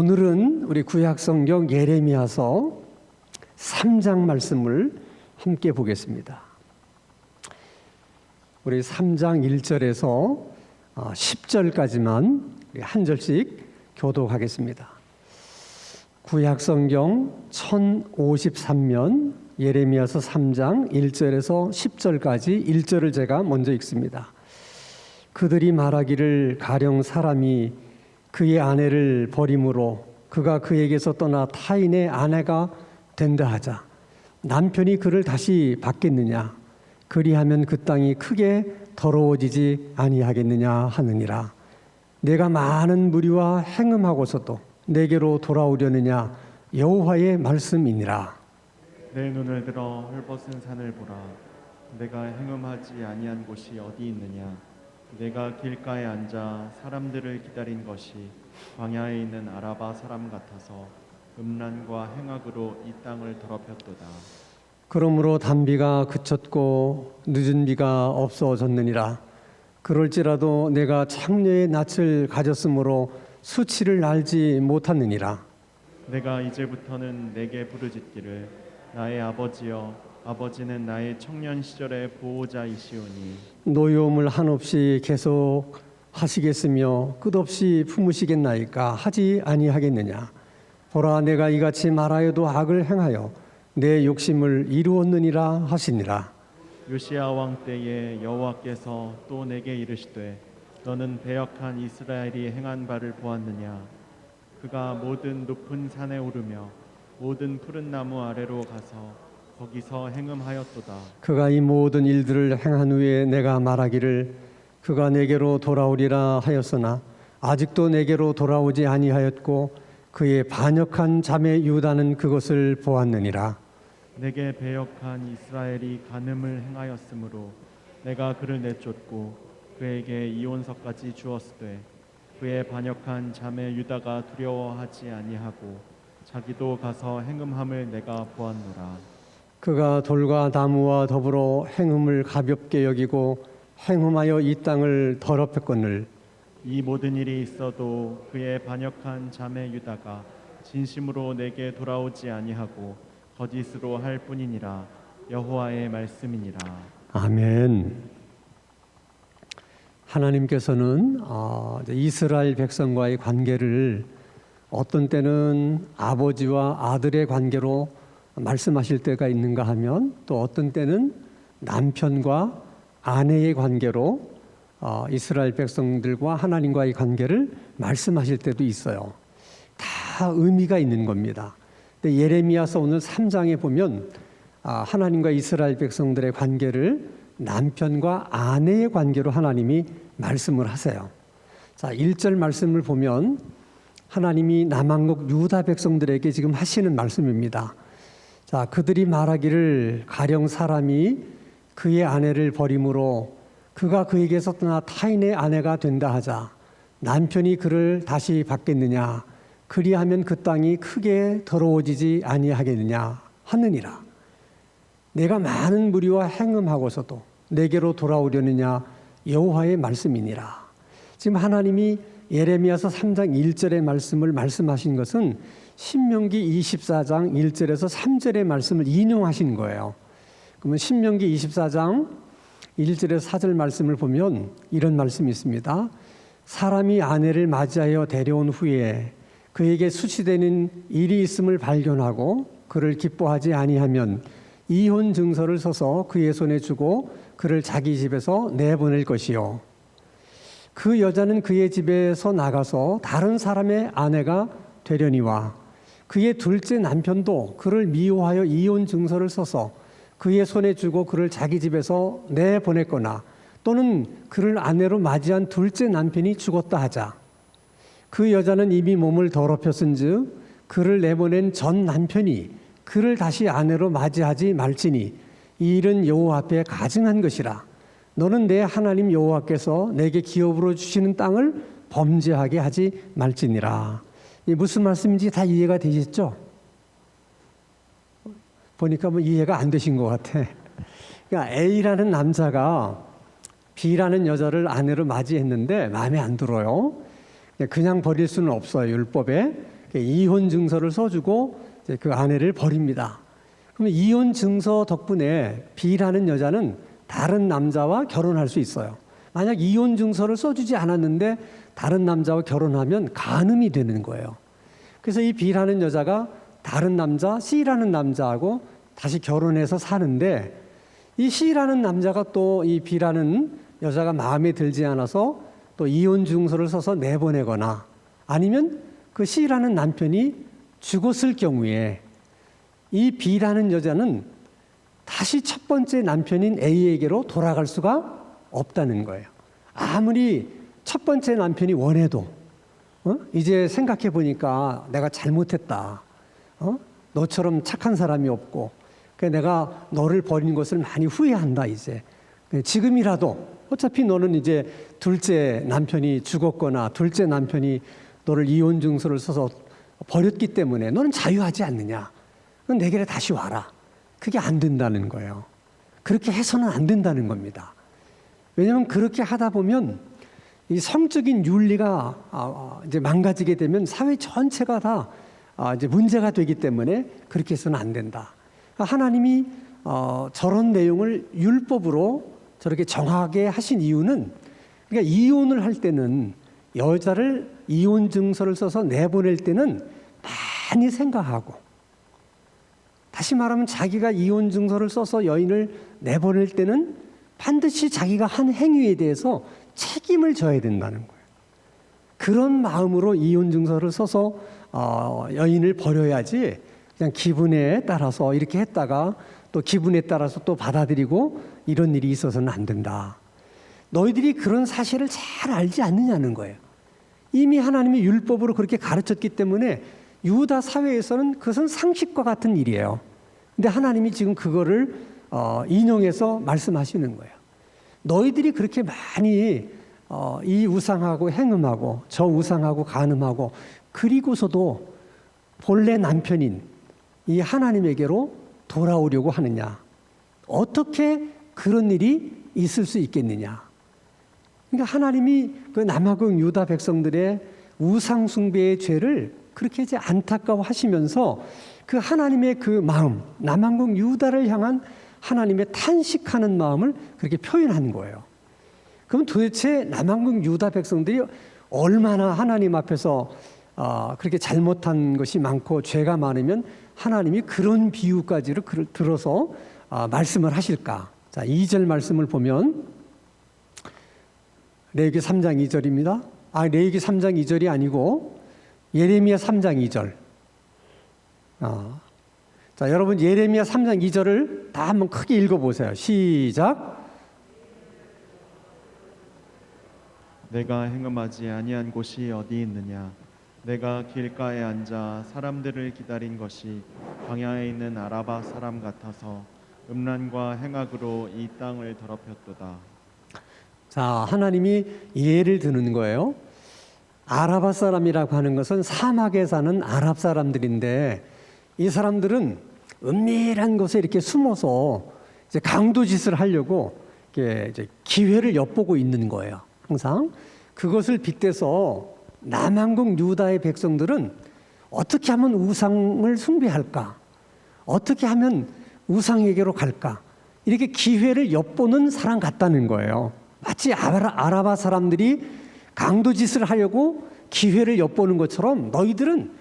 오늘은 우리 구약성경 예레미야서 3장 말씀을 함께 보겠습니다. 우리 3장 1절에서 10절까지만 한 절씩 교독하겠습니다. 구약성경 1053면 예레미야서 3장 1절에서 10절까지 1절을 제가 먼저 읽습니다. 그들이 말하기를 가령 사람이 그의 아내를 버림으로 그가 그에게서 떠나 타인의 아내가 된다 하자 남편이 그를 다시 받겠느냐 그리하면 그 땅이 크게 더러워지지 아니하겠느냐 하느니라. 내가 많은 무리와 행음하고서도 내게로 돌아오려느냐 여호와의 말씀이니라. 내 눈을 들어 헐벗은 산을 보라. 내가 행음하지 아니한 곳이 어디 있느냐. 내가 길가에 앉아 사람들을 기다린 것이 광야에 있는 아라바 사람 같아서 음란과 행악으로 이 땅을 더럽혔도다. 그러므로 단비가 그쳤고 늦은 비가 없어졌느니라. 그럴지라도 내가 창녀의 낯을 가졌으므로 수치를 알지 못하느니라. 내가 이제부터는 내게 부르짖기를 나의 아버지여 아버지는 나의 청년 시절의 보호자이시오니 노여움을 한없이 계속 하시겠으며 끝없이 품으시겠나이까 하지 아니하겠느냐. 보라 내가 이같이 말하여도 악을 행하여 내 욕심을 이루었느니라 하시니라. 요시야 왕 때에 여호와께서 또 내게 이르시되 너는 배역한 이스라엘이 행한 바를 보았느냐. 그가 모든 높은 산에 오르며 모든 푸른 나무 아래로 가서 거기서 행음하였도다. 그가 이 모든 일들을 행한 후에 내가 말하기를 그가 내게로 돌아오리라 하였으나 아직도 내게로 돌아오지 아니하였고 그의 반역한 자매 유다는 그것을 보았느니라. 내게 배역한 이스라엘이 간음을 행하였으므로 내가 그를 내쫓고 그에게 이혼서까지 주었으되 그의 반역한 자매 유다가 두려워하지 아니하고 자기도 가서 행음함을 내가 보았노라. 그가 돌과 나무와 더불어 행음을 가볍게 여기고 행음하여 이 땅을 더럽혔거늘 이 모든 일이 있어도 그의 반역한 자매 유다가 진심으로 내게 돌아오지 아니하고 거짓으로 할 뿐이니라. 여호와의 말씀이니라. 아멘. 하나님께서는 이스라엘 백성과의 관계를 어떤 때는 아버지와 아들의 관계로 말씀하실 때가 있는가 하면 또 어떤 때는 남편과 아내의 관계로 이스라엘 백성들과 하나님과의 관계를 말씀하실 때도 있어요. 다 의미가 있는 겁니다. 근데 예레미야서 오늘 3장에 보면 하나님과 이스라엘 백성들의 관계를 남편과 아내의 관계로 하나님이 말씀을 하세요. 자, 1절 말씀을 보면 하나님이 남한국 유다 백성들에게 지금 하시는 말씀입니다. 자, 그들이 말하기를 가령 사람이 그의 아내를 버림으로 그가 그에게서 떠나 타인의 아내가 된다 하자 남편이 그를 다시 받겠느냐 그리하면 그 땅이 크게 더러워지지 아니하겠느냐 하느니라. 내가 많은 무리와 행음하고서도 내게로 돌아오려느냐 여호와의 말씀이니라. 지금 하나님이 예레미야서 3장 1절의 말씀을 말씀하신 것은 신명기 24장 1절에서 3절의 말씀을 인용하신 거예요. 그러면 신명기 24장 1절에서 4절 말씀을 보면 이런 말씀이 있습니다. 사람이 아내를 맞이하여 데려온 후에 그에게 수치되는 일이 있음을 발견하고 그를 기뻐하지 아니하면 이혼 증서를 써서 그의 손에 주고 그를 자기 집에서 내보낼 것이요. 그 여자는 그의 집에서 나가서 다른 사람의 아내가 되려니와 그의 둘째 남편도 그를 미워하여 이혼 증서를 써서 그의 손에 주고 그를 자기 집에서 내보냈거나 또는 그를 아내로 맞이한 둘째 남편이 죽었다 하자 그 여자는 이미 몸을 더럽혔은즉 그를 내보낸 전 남편이 그를 다시 아내로 맞이하지 말지니 이 일은 여호와 앞에 가증한 것이라. 너는 내 하나님 여호와께서 내게 기업으로 주시는 땅을 범죄하게 하지 말지니라. 이 무슨 말씀인지 다 이해가 되셨죠? 보니까 뭐 이해가 안 되신 것 같아. 그러니까 A라는 남자가 B라는 여자를 아내로 맞이했는데 마음에 안 들어요. 그냥 버릴 수는 없어요, 율법에. 이혼 증서를 써주고 이제 그 아내를 버립니다. 그러면 이혼 증서 덕분에 B라는 여자는 다른 남자와 결혼할 수 있어요. 만약 이혼 증서를 써주지 않았는데 다른 남자와 결혼하면 간음이 되는 거예요. 그래서 이 B라는 여자가 다른 남자, C라는 남자하고 다시 결혼해서 사는데 이 C라는 남자가 또 이 B라는 여자가 마음에 들지 않아서 또 이혼 증서를 써서 내보내거나 아니면 그 C라는 남편이 죽었을 경우에 이 B라는 여자는 다시 첫 번째 남편인 A에게로 돌아갈 수가 없다는 거예요. 아무리 첫 번째 남편이 원해도 이제 생각해 보니까 내가 잘못했다. 너처럼 착한 사람이 없고 내가 너를 버린 것을 많이 후회한다 이제. 지금이라도 어차피 너는 이제 둘째 남편이 죽었거나 둘째 남편이 너를 이혼 증서를 써서 버렸기 때문에 너는 자유하지 않느냐. 그럼 내게로 다시 와라. 그게 안 된다는 거예요. 그렇게 해서는 안 된다는 겁니다. 왜냐하면 그렇게 하다 보면 이 성적인 윤리가 이제 망가지게 되면 사회 전체가 다 이제 문제가 되기 때문에 그렇게 해서는 안 된다. 하나님이 저런 내용을 율법으로 저렇게 정하게 하신 이유는 그러니까 이혼을 할 때는 여자를 이혼 증서를 써서 내보낼 때는 많이 생각하고 다시 말하면 자기가 이혼 증서를 써서 여인을 내보낼 때는 반드시 자기가 한 행위에 대해서 책임을 져야 된다는 거예요. 그런 마음으로 이혼 증서를 써서 여인을 버려야지 그냥 기분에 따라서 이렇게 했다가 또 기분에 따라서 또 받아들이고 이런 일이 있어서는 안 된다. 너희들이 그런 사실을 잘 알지 않느냐는 거예요. 이미 하나님이 율법으로 그렇게 가르쳤기 때문에 유다 사회에서는 그것은 상식과 같은 일이에요. 근데 하나님이 지금 그거를 인용해서 말씀하시는 거예요. 너희들이 그렇게 많이 이 우상하고 행음하고 저 우상하고 간음하고 그리고서도 본래 남편인 이 하나님에게로 돌아오려고 하느냐. 어떻게 그런 일이 있을 수 있겠느냐. 그러니까 하나님이 그 남아공 유다 백성들의 우상 숭배의 죄를 그렇게 이제 안타까워하시면서 그 하나님의 그 마음, 남아공 유다를 향한 하나님의 탄식하는 마음을 그렇게 표현한 거예요. 그럼 도대체 남아공 유다 백성들이 얼마나 하나님 앞에서 그렇게 잘못한 것이 많고 죄가 많으면 하나님이 그런 비유까지를 들어서 말씀을 하실까? 자, 2절 말씀을 보면 레위기 3장 2절입니다. 레위기 3장 2절이 아니고 예레미야 3장 2절. 자, 여러분 예레미야 3장 2절을 다 한번 크게 읽어보세요. 시작. 내가 행음하지 아니한 곳이 어디 있느냐. 내가 길가에 앉아 사람들을 기다린 것이 광야에 있는 아라바 사람 같아서 음란과 행악으로 이 땅을 더럽혔도다. 자, 하나님이 예를 드는 거예요. 아라바 사람이라고 하는 것은 사막에 사는 아랍 사람들인데 이 사람들은 은밀한 곳에 이렇게 숨어서 이제 강도짓을 하려고 이제 기회를 엿보고 있는 거예요. 항상 그것을 빗대서 남한국 유다의 백성들은 어떻게 하면 우상을 숭배할까? 어떻게 하면 우상에게로 갈까? 이렇게 기회를 엿보는 사람 같다는 거예요. 마치 아라바 사람들이 강도짓을 하려고 기회를 엿보는 것처럼 너희들은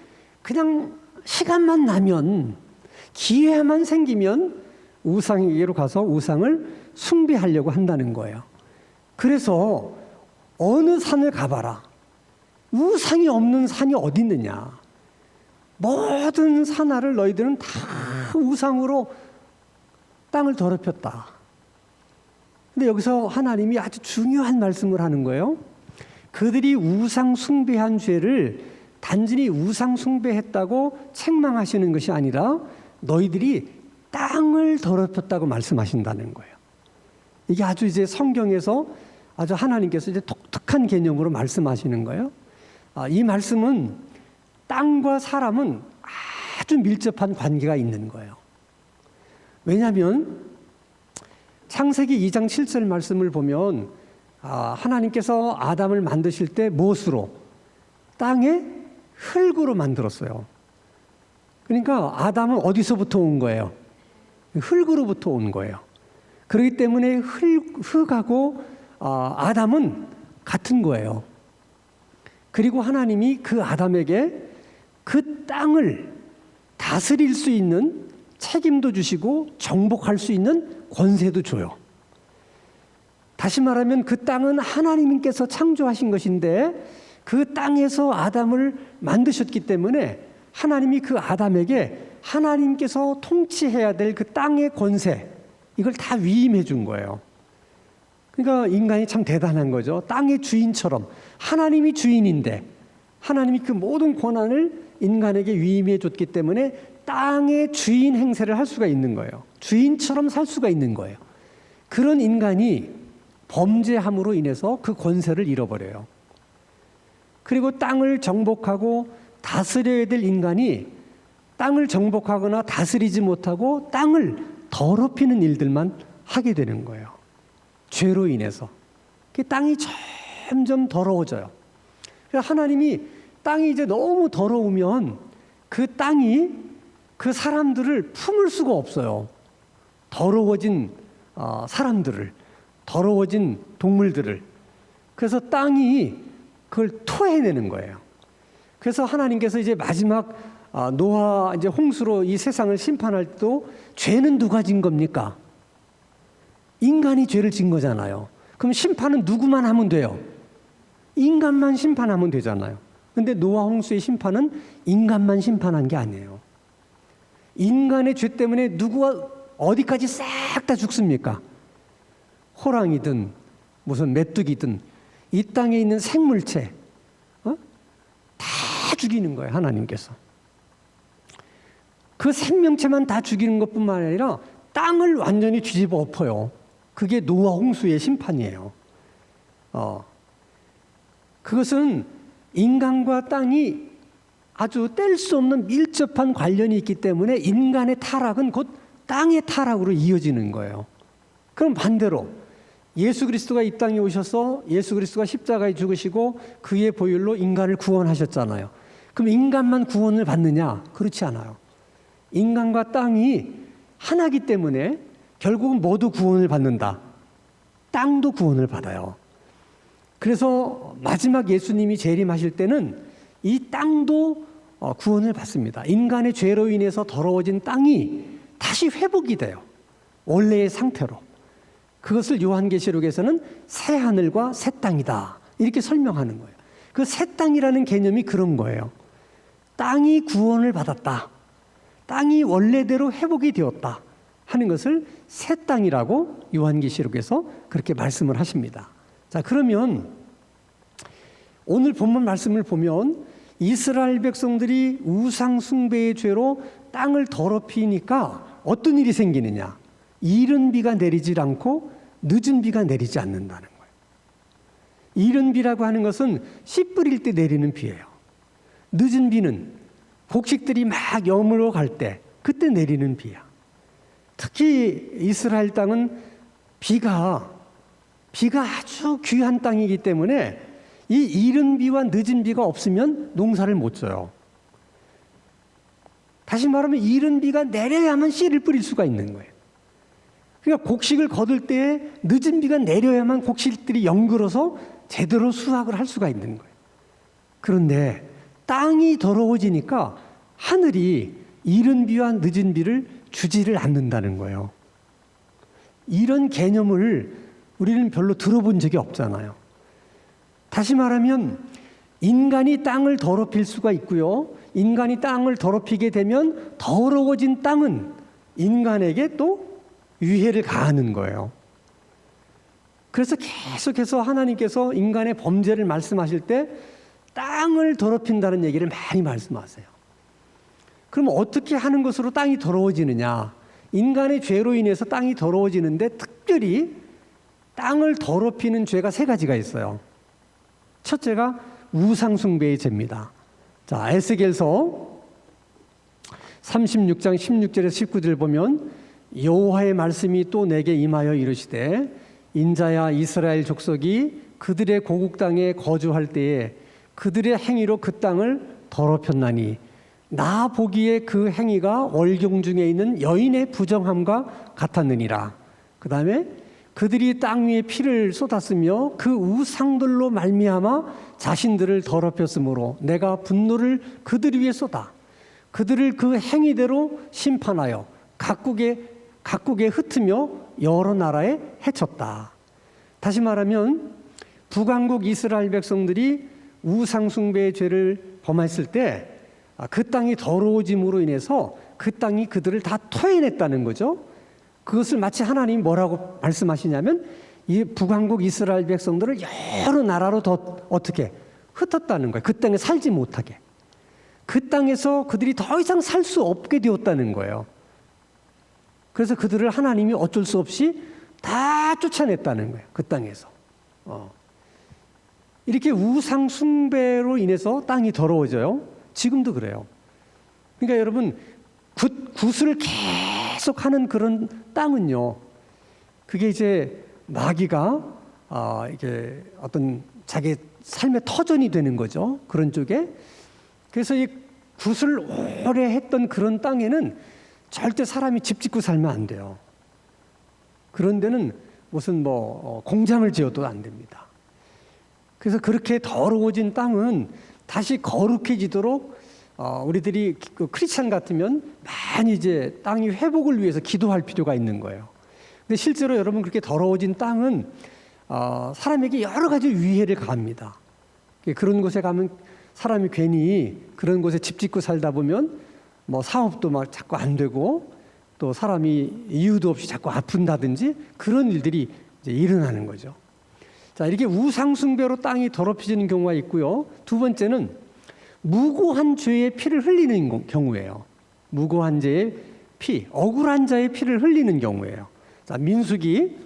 그냥 시간만 나면 기회만 생기면 우상에게로 가서 우상을 숭배하려고 한다는 거예요. 그래서 어느 산을 가봐라. 우상이 없는 산이 어디 있느냐. 모든 산하를 너희들은 다 우상으로 땅을 더럽혔다. 근데 여기서 하나님이 아주 중요한 말씀을 하는 거예요. 그들이 우상 숭배한 죄를 단순히 우상 숭배했다고 책망하시는 것이 아니라 너희들이 땅을 더럽혔다고 말씀하신다는 거예요. 이게 아주 이제 성경에서 아주 하나님께서 이제 독특한 개념으로 말씀하시는 거예요. 이 말씀은 땅과 사람은 아주 밀접한 관계가 있는 거예요. 왜냐하면 창세기 2장 7절 말씀을 보면 하나님께서 아담을 만드실 때 무엇으로? 땅의 흙으로 만들었어요. 그러니까 아담은 어디서부터 온 거예요? 흙으로부터 온 거예요. 그렇기 때문에 흙하고 아담은 같은 거예요. 그리고 하나님이 그 아담에게 그 땅을 다스릴 수 있는 책임도 주시고 정복할 수 있는 권세도 줘요. 다시 말하면 그 땅은 하나님께서 창조하신 것인데 그 땅에서 아담을 만드셨기 때문에 하나님이 그 아담에게 하나님께서 통치해야 될 그 땅의 권세, 이걸 다 위임해 준 거예요. 그러니까 인간이 참 대단한 거죠. 땅의 주인처럼. 하나님이 주인인데 하나님이 그 모든 권한을 인간에게 위임해 줬기 때문에 땅의 주인 행세를 할 수가 있는 거예요. 주인처럼 살 수가 있는 거예요. 그런 인간이 범죄함으로 인해서 그 권세를 잃어버려요. 그리고 땅을 정복하고 다스려야 될 인간이 땅을 정복하거나 다스리지 못하고 땅을 더럽히는 일들만 하게 되는 거예요. 죄로 인해서. 그 땅이 점점 더러워져요. 하나님이 땅이 이제 너무 더러우면 그 땅이 그 사람들을 품을 수가 없어요. 더러워진 사람들을, 더러워진 동물들을. 그래서 땅이 그걸 토해내는 거예요. 그래서 하나님께서 이제 마지막 노아 이제 홍수로 이 세상을 심판할 때도 죄는 누가 진 겁니까? 인간이 죄를 진 거잖아요. 그럼 심판은 누구만 하면 돼요? 인간만 심판하면 되잖아요. 근데 노아 홍수의 심판은 인간만 심판한 게 아니에요. 인간의 죄 때문에 누구가 어디까지 싹 다 죽습니까? 호랑이든 무슨 메뚜기든 이 땅에 있는 생물체 다 죽이는 거예요. 하나님께서. 그 생명체만 다 죽이는 것뿐만 아니라 땅을 완전히 뒤집어 엎어요. 그게 노아 홍수의 심판이에요. 그것은 인간과 땅이 아주 뗄 수 없는 밀접한 관련이 있기 때문에 인간의 타락은 곧 땅의 타락으로 이어지는 거예요. 그럼 반대로 예수 그리스도가 이 땅에 오셔서 예수 그리스도가 십자가에 죽으시고 그의 보혈로 인간을 구원하셨잖아요. 그럼 인간만 구원을 받느냐? 그렇지 않아요. 인간과 땅이 하나이기 때문에 결국은 모두 구원을 받는다. 땅도 구원을 받아요. 그래서 마지막 예수님이 재림하실 때는 이 땅도 구원을 받습니다. 인간의 죄로 인해서 더러워진 땅이 다시 회복이 돼요. 원래의 상태로. 그것을 요한계시록에서는 새 하늘과 새 땅이다. 이렇게 설명하는 거예요. 그 새 땅이라는 개념이 그런 거예요. 땅이 구원을 받았다. 땅이 원래대로 회복이 되었다. 하는 것을 새 땅이라고 요한계시록에서 그렇게 말씀을 하십니다. 자, 그러면 오늘 본문 말씀을 보면 이스라엘 백성들이 우상 숭배의 죄로 땅을 더럽히니까 어떤 일이 생기느냐? 이른 비가 내리질 않고 늦은 비가 내리지 않는다는 거예요. 이른 비라고 하는 것은 씨 뿌릴 때 내리는 비예요. 늦은 비는 곡식들이 막 여물어 갈 때 그때 내리는 비야. 특히 이스라엘 땅은 비가 아주 귀한 땅이기 때문에 이 이른 비와 늦은 비가 없으면 농사를 못 져요. 다시 말하면 이른 비가 내려야만 씨를 뿌릴 수가 있는 거예요. 그러니까 곡식을 거둘 때에 늦은 비가 내려야만 곡식들이 연글어서 제대로 수확을 할 수가 있는 거예요. 그런데 땅이 더러워지니까 하늘이 이른 비와 늦은 비를 주지를 않는다는 거예요. 이런 개념을 우리는 별로 들어본 적이 없잖아요. 다시 말하면 인간이 땅을 더럽힐 수가 있고요. 인간이 땅을 더럽히게 되면 더러워진 땅은 인간에게 또 위해를 가하는 거예요. 그래서 계속해서 하나님께서 인간의 범죄를 말씀하실 때 땅을 더럽힌다는 얘기를 많이 말씀하세요. 그럼 어떻게 하는 것으로 땅이 더러워지느냐? 인간의 죄로 인해서 땅이 더러워지는데 특별히 땅을 더럽히는 죄가 세 가지가 있어요. 첫째가 우상숭배의 죄입니다. 자, 에스겔서 36장 16절에서 19절 보면 여호와의 말씀이 또 내게 임하여 이르시되 인자야 이스라엘 족속이 그들의 고국 땅에 거주할 때에 그들의 행위로 그 땅을 더럽혔나니 나 보기에 그 행위가 월경 중에 있는 여인의 부정함과 같았느니라. 그 다음에 그들이 땅 위에 피를 쏟았으며 그 우상들로 말미암아 자신들을 더럽혔으므로 내가 분노를 그들 위에 쏟아 그들을 그 행위대로 심판하여 각국에 흩으며 여러 나라에 해쳤다. 다시 말하면 북왕국 이스라엘 백성들이 우상 숭배의 죄를 범했을 때 그 땅이 더러워짐으로 인해서 그 땅이 그들을 다 토해냈다는 거죠. 그것을 마치 하나님이 뭐라고 말씀하시냐면 이 북왕국 이스라엘 백성들을 여러 나라로 더 어떻게 흩었다는 거예요. 그 땅에 살지 못하게. 그 땅에서 그들이 더 이상 살 수 없게 되었다는 거예요. 그래서 그들을 하나님이 어쩔 수 없이 다 쫓아냈다는 거예요. 그 땅에서. 이렇게 우상 숭배로 인해서 땅이 더러워져요. 지금도 그래요. 그러니까 여러분 굿을 계속 하는 그런 땅은요. 그게 이제 마귀가 이게 어떤 자기 삶의 터전이 되는 거죠. 그런 쪽에. 그래서 이 굿을 오래 했던 그런 땅에는 절대 사람이 집 짓고 살면 안 돼요. 그런 데는 무슨 공장을 지어도 안 됩니다. 그래서 그렇게 더러워진 땅은 다시 거룩해지도록 우리들이 그 크리스찬 같으면 많이 이제 땅이 회복을 위해서 기도할 필요가 있는 거예요. 근데 실제로 여러분 그렇게 더러워진 땅은 사람에게 여러 가지 위해를 가합니다. 그런 곳에 가면 사람이 괜히 그런 곳에 집 짓고 살다 보면 사업도 막 자꾸 안 되고 또 사람이 이유도 없이 자꾸 아픈다든지 그런 일들이 이제 일어나는 거죠. 자, 이렇게 우상숭배로 땅이 더럽혀지는 경우가 있고요. 두 번째는 무고한 죄의 피를 흘리는 경우예요. 무고한 죄의 피, 억울한 자의 피를 흘리는 경우예요. 자, 민수기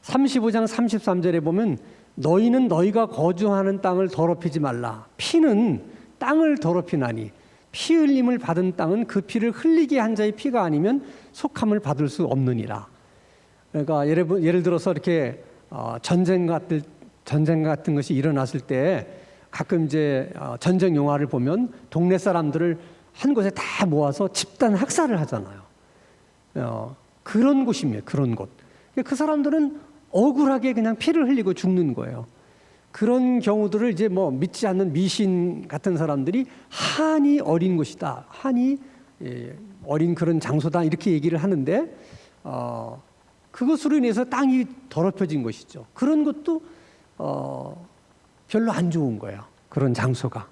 35장 33절에 보면 너희는 너희가 거주하는 땅을 더럽히지 말라. 피는 땅을 더럽히나니 피 흘림을 받은 땅은 그 피를 흘리게 한 자의 피가 아니면 속함을 받을 수 없느니라. 그러니까 예를 들어서 이렇게 전쟁 같은 것이 일어났을 때 가끔 이제 전쟁 영화를 보면 동네 사람들을 한 곳에 다 모아서 집단 학살을 하잖아요. 그런 곳입니다. 그런 곳. 그 사람들은 억울하게 그냥 피를 흘리고 죽는 거예요. 그런 경우들을 이제 믿지 않는 미신 같은 사람들이 한이 어린 곳이다. 한이 어린 그런 장소다. 이렇게 얘기를 하는데 그것으로 인해서 땅이 더럽혀진 것이죠. 그런 것도 별로 안 좋은 거예요. 그런 장소가.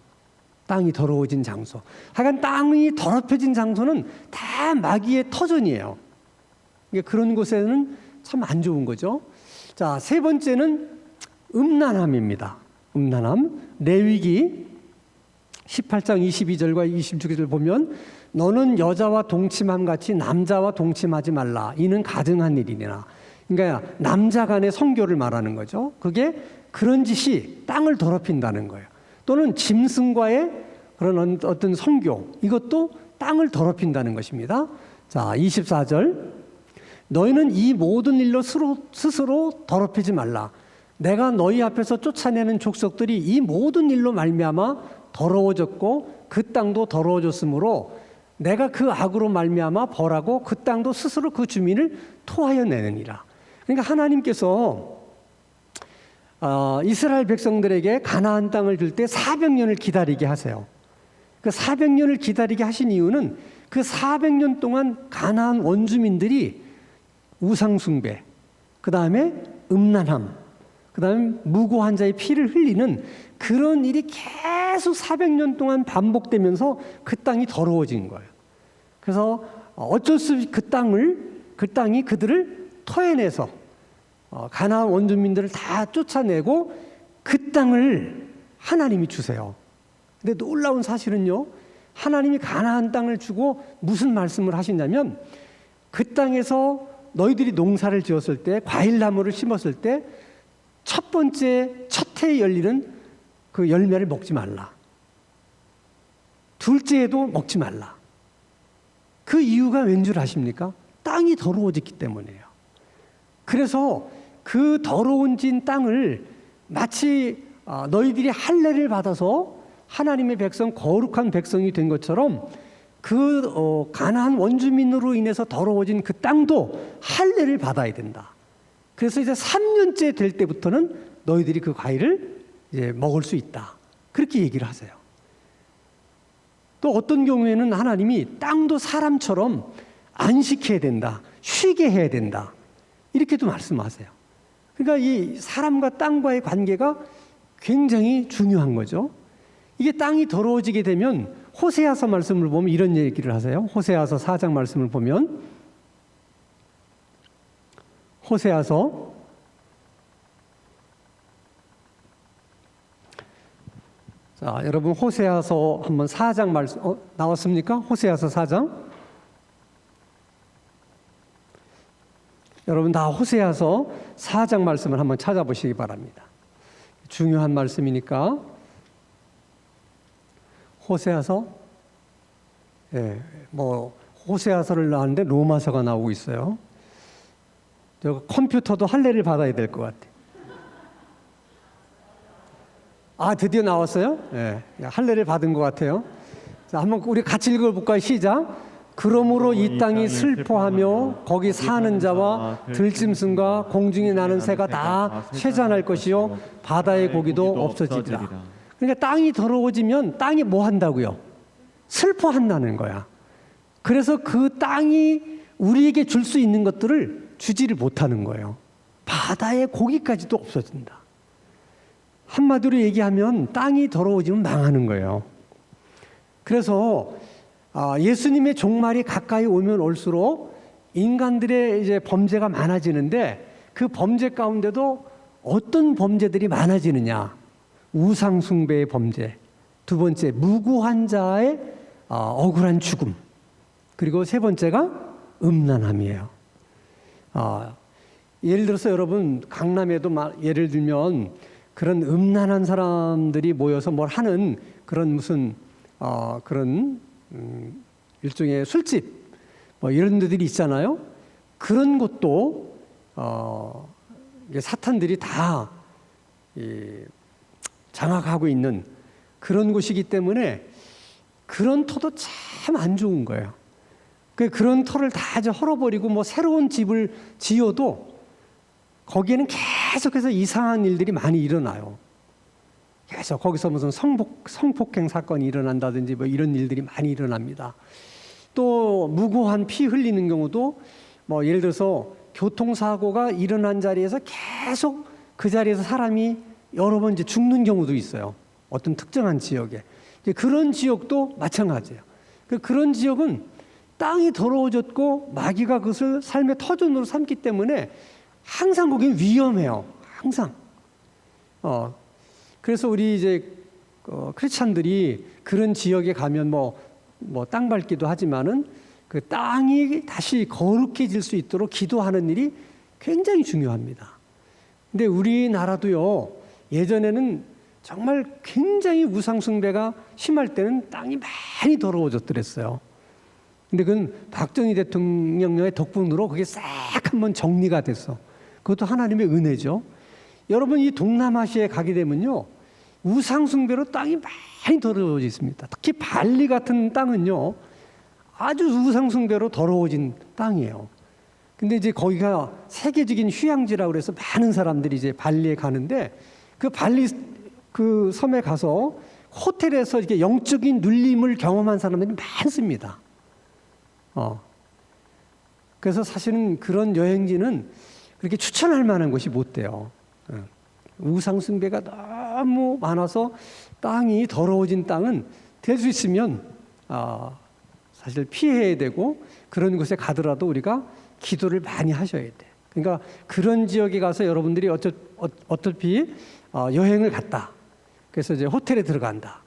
땅이 더러워진 장소. 하여간 땅이 더럽혀진 장소는 다 마귀의 터전이에요. 그런 곳에는 참 안 좋은 거죠. 자, 세 번째는 음란함입니다. 음란함. 레위기 18장 22절과 26절 보면 너는 여자와 동침함 같이 남자와 동침하지 말라. 이는 가증한 일이니라. 그러니까 남자 간의 성교를 말하는 거죠. 그게 그런 짓이 땅을 더럽힌다는 거예요. 또는 짐승과의 그런 어떤 성교, 이것도 땅을 더럽힌다는 것입니다. 자, 24절. 너희는 이 모든 일로 스스로 더럽히지 말라. 내가 너희 앞에서 쫓아내는 족속들이 이 모든 일로 말미암아 더러워졌고 그 땅도 더러워졌으므로 내가 그 악으로 말미암아 벌하고 그 땅도 스스로 그 주민을 토하여 내느니라. 그러니까 하나님께서 이스라엘 백성들에게 가나안 땅을 줄 때 400년을 기다리게 하세요. 그 400년을 기다리게 하신 이유는 그 400년 동안 가나안 원주민들이 우상숭배, 그 다음에 음란함, 그 다음에 무고한 자의 피를 흘리는 그런 일이 계속 400년 동안 반복되면서 그 땅이 더러워진 거예요. 그래서 어쩔 수 없이 그 땅이 그들을 토해내서 가나안 원주민들을 다 쫓아내고 그 땅을 하나님이 주세요. 근데 놀라운 사실은요, 하나님이 가나안 땅을 주고 무슨 말씀을 하시냐면 그 땅에서 너희들이 농사를 지었을 때 과일나무를 심었을 때 첫 번째 첫 해에 열리는 그 열매를 먹지 말라. 둘째에도 먹지 말라. 그 이유가 왠 줄 아십니까? 땅이 더러워졌기 때문이에요. 그래서 그 더러워진 땅을 마치 너희들이 할례를 받아서 하나님의 백성, 거룩한 백성이 된 것처럼 가나안 원주민으로 인해서 더러워진 그 땅도 할례를 받아야 된다. 그래서 이제 3년째 될 때부터는 너희들이 그 과일을 이제 먹을 수 있다. 그렇게 얘기를 하세요. 또 어떤 경우에는 하나님이 땅도 사람처럼 안식해야 된다. 쉬게 해야 된다. 이렇게도 말씀하세요. 그러니까 이 사람과 땅과의 관계가 굉장히 중요한 거죠. 이게 땅이 더러워지게 되면 호세아서 말씀을 보면 이런 얘기를 하세요. 호세아서 4장 말씀을 보면 호세아서 자, 여러분 호세아서 한번 4장 말씀 나왔습니까? 호세아서 4장. 여러분 다 호세아서 4장 말씀을 한번 찾아보시기 바랍니다. 중요한 말씀이니까. 호세아서, 호세아서를 나왔는데 로마서가 나오고 있어요. 저 컴퓨터도 할례를 받아야 될 것 같아. 아, 드디어 나왔어요? 예, 할례를 받은 것 같아요. 자, 한번 우리 같이 읽어볼까요? 시작. 그러므로 이 땅이 슬퍼하며 거기 사는 자와 들짐승과 공중에 나는 새가 다 쇠잔할 것이요 바다의 고기도 없어지리라. 그러니까 땅이 더러워지면 땅이 뭐 한다고요? 슬퍼한다는 거야. 그래서 그 땅이 우리에게 줄 수 있는 것들을 주지를 못하는 거예요. 바다의 고기까지도 없어진다. 한마디로 얘기하면 땅이 더러워지면 망하는 거예요. 그래서 예수님의 종말이 가까이 오면 올수록 인간들의 이제 범죄가 많아지는데 그 범죄 가운데도 어떤 범죄들이 많아지느냐? 우상 숭배의 범죄, 두 번째 무고한 자의 억울한 죽음, 그리고 세 번째가 음란함이에요. 예를 들어서 여러분 강남에도 예를 들면 그런 음란한 사람들이 모여서 뭘 하는 그런 무슨 일종의 술집 뭐 이런 데들이 있잖아요. 그런 것도 사탄들이 다 장악하고 있는 그런 곳이기 때문에 그런 터도 참 안 좋은 거예요. 그런 터를 다 헐어버리고 뭐 새로운 집을 지어도 거기에는 계속해서 이상한 일들이 많이 일어나요. 계속 거기서 무슨 성폭행 사건이 일어난다든지 뭐 이런 일들이 많이 일어납니다. 또 무고한 피 흘리는 경우도 뭐 예를 들어서 교통사고가 일어난 자리에서 계속 그 자리에서 사람이 여러 번 이제 죽는 경우도 있어요. 어떤 특정한 지역에. 그런 지역도 마찬가지예요. 그런 지역은 땅이 더러워졌고 마귀가 그것을 삶의 터전으로 삼기 때문에 항상 거기는 위험해요. 항상. 그래서 우리 이제 크리스찬들이 그런 지역에 가면 뭐 땅 밟기도 하지만은 그 땅이 다시 거룩해질 수 있도록 기도하는 일이 굉장히 중요합니다. 근데 우리나라도요, 예전에는 정말 굉장히 우상숭배가 심할 때는 땅이 많이 더러워졌더랬어요. 근데 그건 박정희 대통령의 덕분으로 그게 싹 한번 정리가 됐어. 그것도 하나님의 은혜죠. 여러분 이 동남아시아에 가게 되면요, 우상숭배로 땅이 많이 더러워져 있습니다. 특히 발리 같은 땅은요, 아주 우상숭배로 더러워진 땅이에요. 근데 이제 거기가 세계적인 휴양지라고 그래서 많은 사람들이 이제 발리에 가는데 그 발리 그 섬에 가서 호텔에서 이렇게 영적인 눌림을 경험한 사람들이 많습니다. 그래서 사실은 그런 여행지는 그렇게 추천할 만한 곳이 못 돼요. 우상숭배가 너무 많아서 땅이 더러워진 땅은 될 수 있으면 사실 피해야 되고 그런 곳에 가더라도 우리가 기도를 많이 하셔야 돼. 그러니까 그런 지역에 가서 여러분들이 어차피 여행을 갔다. 그래서 이제 호텔에 들어간다.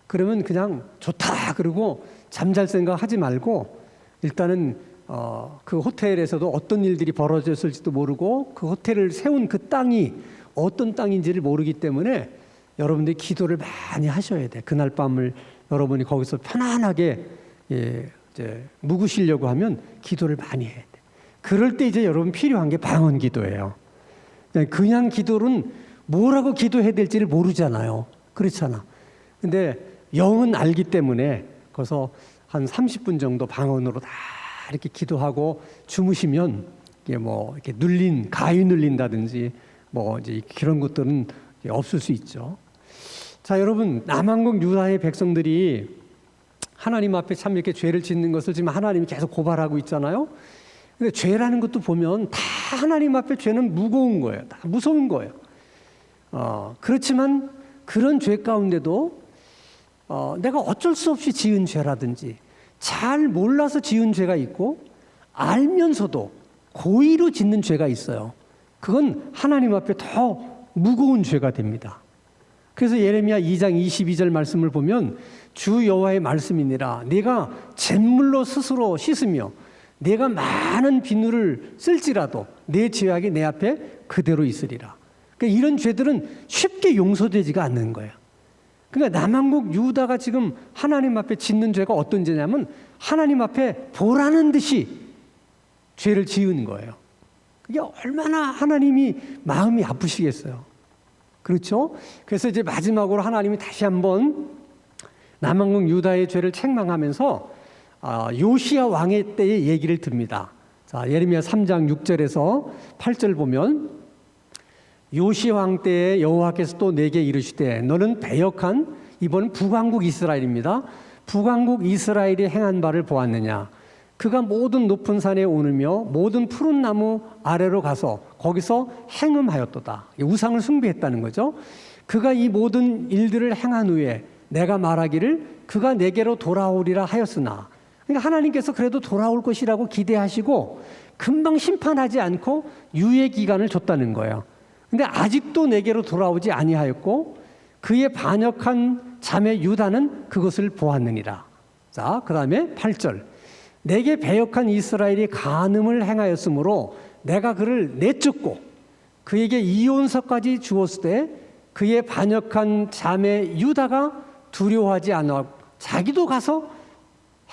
그러면 그냥 좋다. 그러고 잠잘 생각 하지 말고 일단은 그 호텔에서도 어떤 일들이 벌어졌을지도 모르고 그 호텔을 세운 그 땅이 어떤 땅인지를 모르기 때문에 여러분들이 기도를 많이 하셔야 돼. 그날 밤을 여러분이 거기서 편안하게 이제 묵으시려고 하면 기도를 많이 해야 돼. 그럴 때 이제 여러분 필요한 게 방언 기도예요. 그냥 기도는 뭐라고 기도해야 될지를 모르잖아요. 그렇잖아. 근데 영은 알기 때문에 거기서 한 30분 정도 방언으로 다 이렇게 기도하고 주무시면 이게 뭐 이렇게 눌린 가위 눌린다든지 뭐 이제 그런 것들은 없을 수 있죠. 자, 여러분, 남한국 유다의 백성들이 하나님 앞에 참 이렇게 죄를 짓는 것을 지금 하나님이 계속 고발하고 있잖아요. 근데 죄라는 것도 보면 다 하나님 앞에 죄는 무거운 거예요. 다 무서운 거예요. 그렇지만 그런 죄 가운데도 내가 어쩔 수 없이 지은 죄라든지 잘 몰라서 지은 죄가 있고 알면서도 고의로 짓는 죄가 있어요. 그건 하나님 앞에 더 무거운 죄가 됩니다. 그래서 예레미야 2장 22절 말씀을 보면 주 여호와의 말씀이니라 네가 잿물로 스스로 씻으며 내가 많은 비누를 쓸지라도 내 죄악이 내 앞에 그대로 있으리라. 그러니까 이런 죄들은 쉽게 용서되지가 않는 거예요. 그러니까 남한국 유다가 지금 하나님 앞에 짓는 죄가 어떤 죄냐면 하나님 앞에 보라는 듯이 죄를 지은 거예요. 그게 얼마나 하나님이 마음이 아프시겠어요. 그렇죠? 그래서 이제 마지막으로 하나님이 다시 한번 남한국 유다의 죄를 책망하면서 요시야 왕의 때의 얘기를 듭니다. 자, 예레미야 3장 6절에서 8절 보면 요시야 왕 때에 여호와께서 또 내게 이르시되 너는 배역한 이번 북왕국 이스라엘입니다. 북왕국 이스라엘이 행한 바를 보았느냐? 그가 모든 높은 산에 오르며 모든 푸른 나무 아래로 가서 거기서 행음하였도다. 우상을 숭배했다는 거죠. 그가 이 모든 일들을 행한 후에 내가 말하기를 그가 내게로 돌아오리라 하였으나, 그러니까 하나님께서 그래도 돌아올 것이라고 기대하시고 금방 심판하지 않고 유예 기간을 줬다는 거예요. 근데 아직도 내게로 돌아오지 아니하였고 그의 반역한 자매 유다는 그것을 보았느니라. 자, 그 다음에 8절. 내게 배역한 이스라엘이 간음을 행하였으므로 내가 그를 내쫓고 그에게 이혼서까지 주었을 때 그의 반역한 자매 유다가 두려워하지 않아 자기도 가서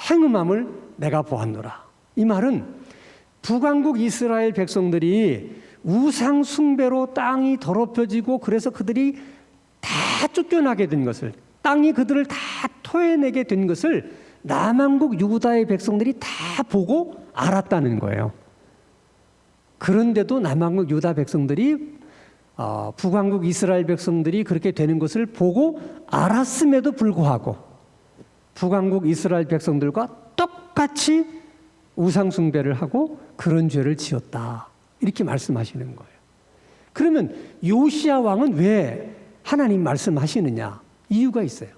행음함을 내가 보았노라. 이 말은 북왕국 이스라엘 백성들이 우상 숭배로 땅이 더럽혀지고 그래서 그들이 다 쫓겨나게 된 것을, 땅이 그들을 다 토해내게 된 것을 남한국 유다의 백성들이 다 보고 알았다는 거예요. 그런데도 남한국 유다 백성들이 북왕국 이스라엘 백성들이 그렇게 되는 것을 보고 알았음에도 불구하고 북왕국 이스라엘 백성들과 똑같이 우상 숭배를 하고 그런 죄를 지었다. 이렇게 말씀하시는 거예요. 그러면 요시야 왕은 왜 하나님 말씀하시느냐? 이유가 있어요.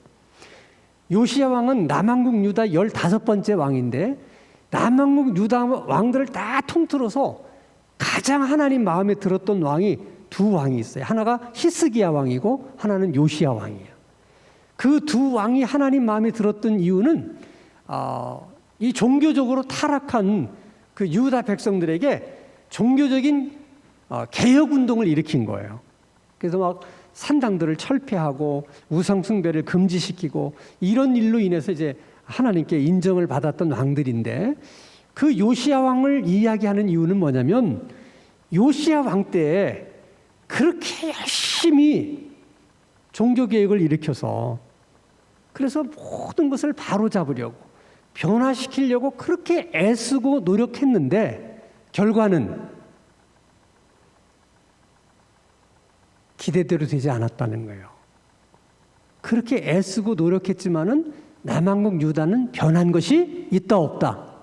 요시야 왕은 남한국 유다 15번째 왕인데 남한국 유다 왕들을 다 통틀어서 가장 하나님 마음에 들었던 왕이 두 왕이 있어요. 하나가 히스기야 왕이고 하나는 요시야 왕이에요. 그 두 왕이 하나님 마음에 들었던 이유는 이 종교적으로 타락한 그 유다 백성들에게 종교적인 개혁운동을 일으킨 거예요. 그래서 막 산당들을 철폐하고 우상 숭배를 금지시키고 이런 일로 인해서 이제 하나님께 인정을 받았던 왕들인데 그 요시야 왕을 이야기하는 이유는 뭐냐면 요시야 왕 때에 그렇게 열심히 종교개혁을 일으켜서 그래서 모든 것을 바로잡으려고 변화시키려고 그렇게 애쓰고 노력했는데 결과는 기대대로 되지 않았다는 거예요. 그렇게 애쓰고 노력했지만은 남한국 유다는 변한 것이 있다 없다?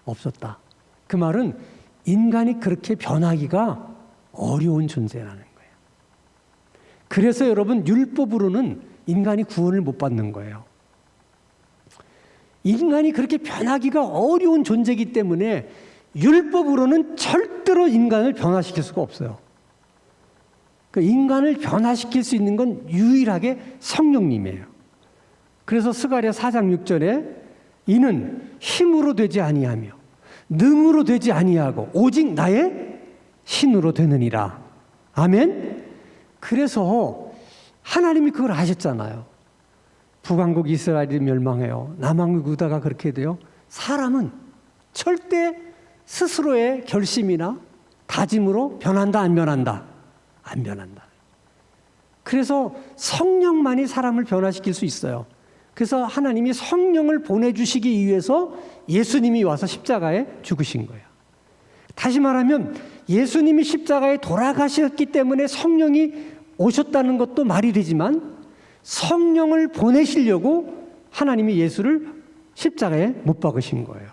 없었다. 그 말은 인간이 그렇게 변하기가 어려운 존재라는 거예요. 그래서 여러분 율법으로는 인간이 구원을 못 받는 거예요. 인간이 그렇게 변하기가 어려운 존재이기 때문에 율법으로는 절대로 인간을 변화시킬 수가 없어요. 그 인간을 변화시킬 수 있는 건 유일하게 성령님이에요. 그래서 스가랴 4장 6절에 이는 힘으로 되지 아니하며 능으로 되지 아니하고 오직 나의 신으로 되느니라. 아멘. 그래서 하나님이 그걸 아셨잖아요. 북왕국 이스라엘이 멸망해요. 남왕국 유다가 그렇게 돼요. 사람은 절대 스스로의 결심이나 다짐으로 변한다 안 변한다? 안 변한다. 그래서 성령만이 사람을 변화시킬 수 있어요. 그래서 하나님이 성령을 보내주시기 위해서 예수님이 와서 십자가에 죽으신 거예요. 다시 말하면 예수님이 십자가에 돌아가셨기 때문에 성령이 오셨다는 것도 말이 되지만 성령을 보내시려고 하나님이 예수를 십자가에 못 박으신 거예요.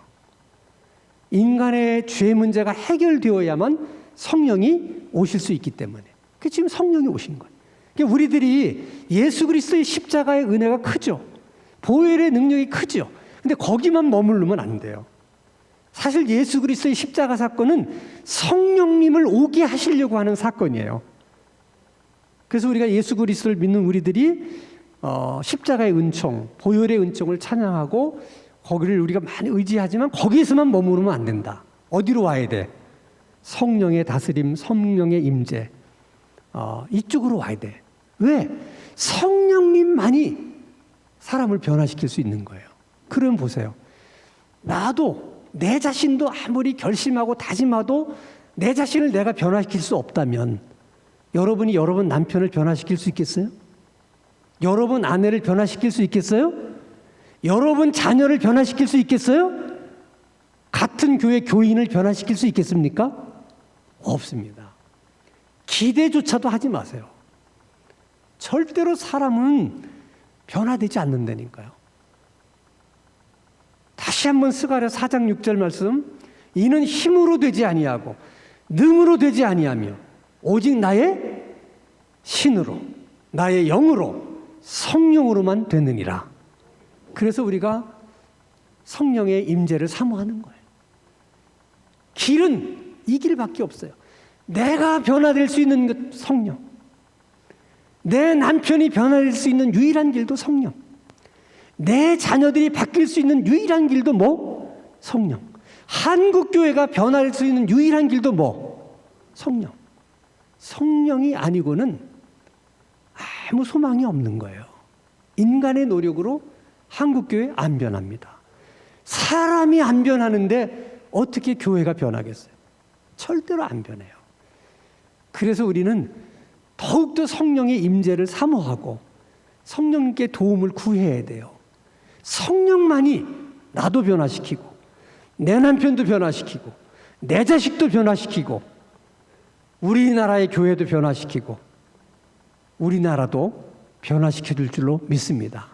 인간의 죄 문제가 해결되어야만 성령이 오실 수 있기 때문에. 그 지금 성령이 오신 거예요. 그러니까 우리들이 예수 그리스도의 십자가의 은혜가 크죠. 보혈의 능력이 크죠. 근데 거기만 머무르면 안 돼요. 사실 예수 그리스도의 십자가 사건은 성령님을 오게 하시려고 하는 사건이에요. 그래서 우리가 예수 그리스도를 믿는 우리들이 십자가의 은총, 보혈의 은총을 찬양하고 거기를 우리가 많이 의지하지만 거기에서만 머무르면 안 된다. 어디로 와야 돼? 성령의 다스림, 성령의 임재, 이쪽으로 와야 돼. 왜? 성령님만이 사람을 변화시킬 수 있는 거예요. 그럼 보세요. 나도 내 자신도 아무리 결심하고 다짐하도 내 자신을 내가 변화시킬 수 없다면 여러분이 여러분 남편을 변화시킬 수 있겠어요? 여러분 아내를 변화시킬 수 있겠어요? 여러분 자녀를 변화시킬 수 있겠어요? 같은 교회 교인을 변화시킬 수 있겠습니까? 없습니다. 기대조차도 하지 마세요. 절대로 사람은 변화되지 않는다니까요. 다시 한번 스가랴 4장 6절 말씀, 이는 힘으로 되지 아니하고 능으로 되지 아니하며 오직 나의 신으로, 나의 영으로, 성령으로만 되느니라. 그래서 우리가 성령의 임재를 사모하는 거예요. 길은 이 길밖에 없어요. 내가 변화될 수 있는 것 성령, 내 남편이 변화될 수 있는 유일한 길도 성령, 내 자녀들이 바뀔 수 있는 유일한 길도 뭐? 성령. 한국교회가 변화될 수 있는 유일한 길도 뭐? 성령. 성령이 아니고는 아무 소망이 없는 거예요. 인간의 노력으로 한국교회 안 변합니다. 사람이 안 변하는데 어떻게 교회가 변하겠어요? 절대로 안 변해요. 그래서 우리는 더욱더 성령의 임재를 사모하고 성령님께 도움을 구해야 돼요. 성령만이 나도 변화시키고 내 남편도 변화시키고 내 자식도 변화시키고 우리나라의 교회도 변화시키고 우리나라도 변화시켜 줄 줄로 믿습니다.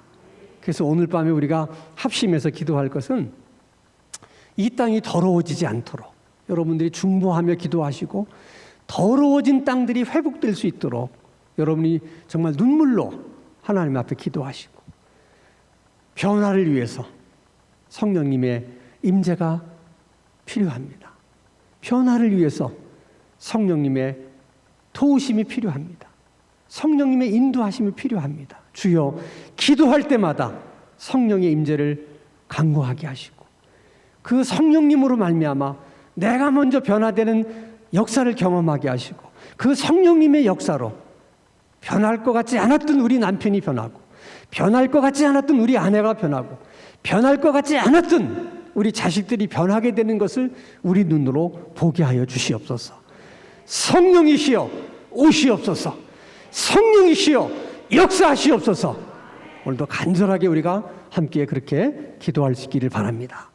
그래서 오늘 밤에 우리가 합심해서 기도할 것은 이 땅이 더러워지지 않도록 여러분들이 중보하며 기도하시고 더러워진 땅들이 회복될 수 있도록 여러분이 정말 눈물로 하나님 앞에 기도하시고 변화를 위해서 성령님의 임재가 필요합니다. 변화를 위해서 성령님의 도우심이 필요합니다. 성령님의 인도하심이 필요합니다. 주여, 기도할 때마다 성령의 임재를 간구하게 하시고 그 성령님으로 말미암아 내가 먼저 변화되는 역사를 경험하게 하시고 그 성령님의 역사로 변할 것 같지 않았던 우리 남편이 변하고 변할 것 같지 않았던 우리 아내가 변하고 변할 것 같지 않았던 우리 자식들이 변하게 되는 것을 우리 눈으로 보게 하여 주시옵소서. 성령이시여 오시옵소서. 성령이시여 역사하시옵소서. 오늘도 간절하게 우리가 함께 그렇게 기도할 수 있기를 바랍니다.